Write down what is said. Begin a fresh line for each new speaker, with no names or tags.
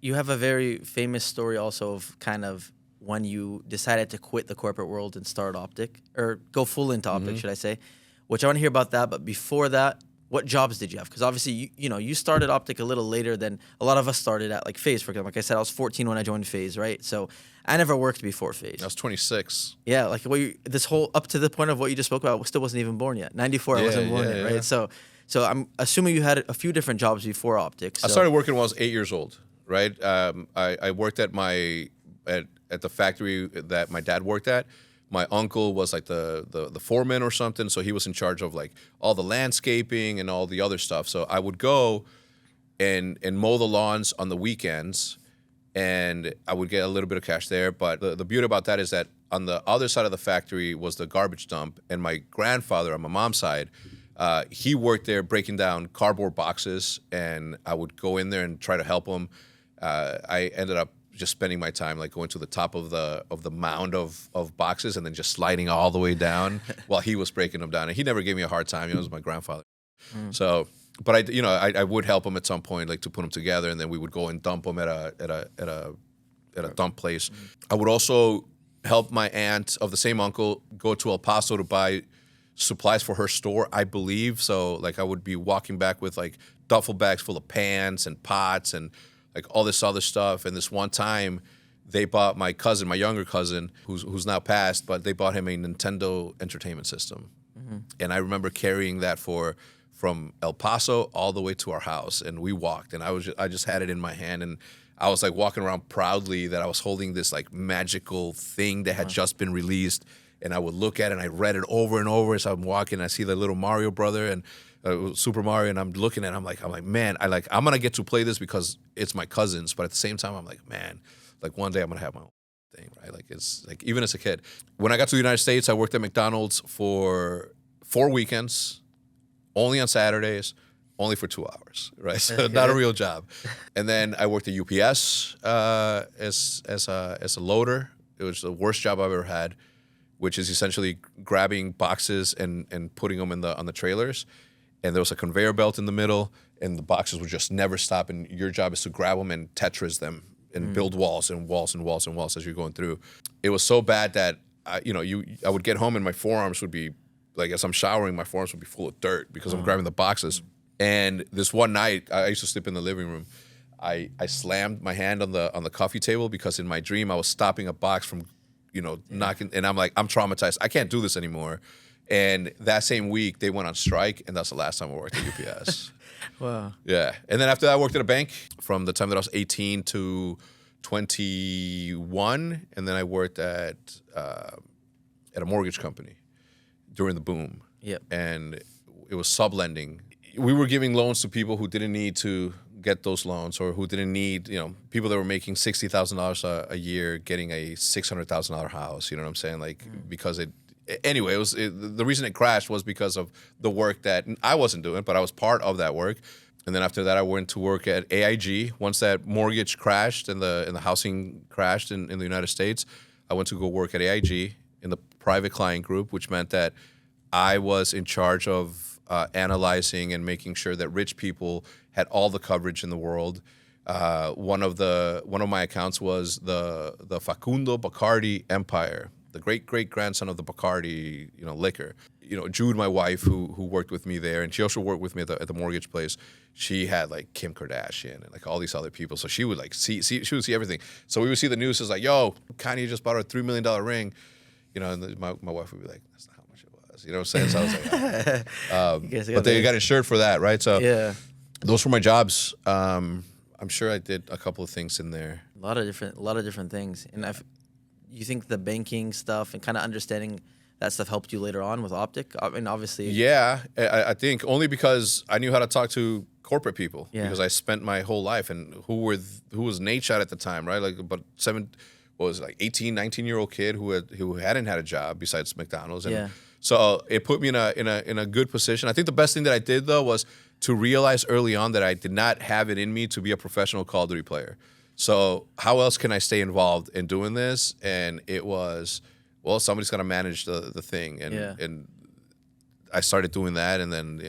You have a very famous story also of kind of when you decided to quit the corporate world and start Optic, or go full into Optic, should I say? Which I want to hear about that. But before that, what jobs did you have? Because obviously, you started Optic a little later than a lot of us started at, like FaZe, for example. Like I said, I was 14 when I joined FaZe, right? So I never worked before FaZe.
I was 26.
Yeah, like this whole up to the point of what you just spoke about, still wasn't even born yet. 94, I wasn't born yet, right? So I'm assuming you had a few different jobs before Optic. So.
I started working when I was 8 years old, right? I worked at the factory that my dad worked at. My uncle was like the foreman or something, so he was in charge of like all the landscaping and all the other stuff. So I would go and mow the lawns on the weekends, and I would get a little bit of cash there. But the beauty about that is that on the other side of the factory was the garbage dump, and my grandfather on my mom's side, he worked there breaking down cardboard boxes, and I would go in there and try to help him. I ended up just spending my time like going to the top of the mound of boxes and then just sliding all the way down while he was breaking them down. And he never gave me a hard time. He was my grandfather. So, but I would help him at some point, like to put them together, and then we would go and dump them at a dump place. I would also help my aunt of the same uncle go to El Paso to buy supplies for her store, I believe. So like I would be walking back with like duffel bags full of pans and pots and like all this other stuff. And this one time they bought my cousin, my younger cousin, who's now passed, but they bought him a Nintendo Entertainment System. And I remember carrying that from El Paso all the way to our house, and we walked, and I just had it in my hand, and I was like walking around proudly that I was holding this like magical thing that had just been released. And I would look at it and I read it over and over as I'm walking. I see the little Mario brother and Super Mario, and I'm looking at it, I'm like, man, I'm gonna get to play this because it's my cousin's, but at the same time I'm like, man, like one day I'm gonna have my own thing, right? Like it's like even as a kid. When I got to the United States, I worked at McDonald's for 4 weekends, only on Saturdays, only for 2 hours, right? So not a real job. And then I worked at UPS as a loader. It was the worst job I've ever had, which is essentially grabbing boxes and putting them on the trailers. And there was a conveyor belt in the middle, and the boxes would just never stop. And your job is to grab them and Tetris them and build walls and walls and walls and walls as you're going through. It was so bad that I would get home and my forearms would be like, as I'm showering, my forearms would be full of dirt because I'm grabbing the boxes. And this one night, I used to sleep in the living room. I slammed my hand on the coffee table because in my dream I was stopping a box from knocking, and I'm like, I'm traumatized. I can't do this anymore. And that same week, they went on strike, and that's the last time I worked at UPS.
Wow.
Yeah. And then after that, I worked at a bank from the time that I was 18 to 21, and then I worked at a mortgage company during the boom.
Yep.
And it was sublending. We were giving loans to people who didn't need to get those loans, or who didn't need, people that were making $60,000 a year getting a $600,000 house. You know what I'm saying? Like, because anyway, the reason it crashed was because of the work that I wasn't doing, but I was part of that work. And then after that, I went to work at AIG. Once that mortgage crashed and the housing crashed in the United States, I went to go work at AIG in the private client group, which meant that I was in charge of analyzing and making sure that rich people had all the coverage in the world. One of my accounts was the Facundo Bacardi empire, the great grandson of the Bacardi liquor. Jude, my wife, who worked with me there, and she also worked with me at the mortgage place. She had like Kim Kardashian and like all these other people, so she would like see she would see everything. So we would see the news as like, yo, Kanye just bought a $3 million ring, and my wife would be like, that's not how much it was. You know what I'm saying? So I was like, but they got insured for that, right? So
yeah,
those were my jobs. I'm sure I did a couple of things in there.
A lot of different things. And you think the banking stuff and kind of understanding that stuff helped you later on with Optic? I mean, obviously.
Yeah, I think only because I knew how to talk to corporate people, because I spent my whole life, and who was Nate Shot at the time, right? Like about 18, 19-year-old kid who hadn't had a job besides McDonald's. And so it put me in a good position. I think the best thing that I did though was to realize early on that I did not have it in me to be a professional Call of Duty player. So how else can I stay involved in doing this? And it was, well, somebody's got to manage the thing. And I started doing that, and then,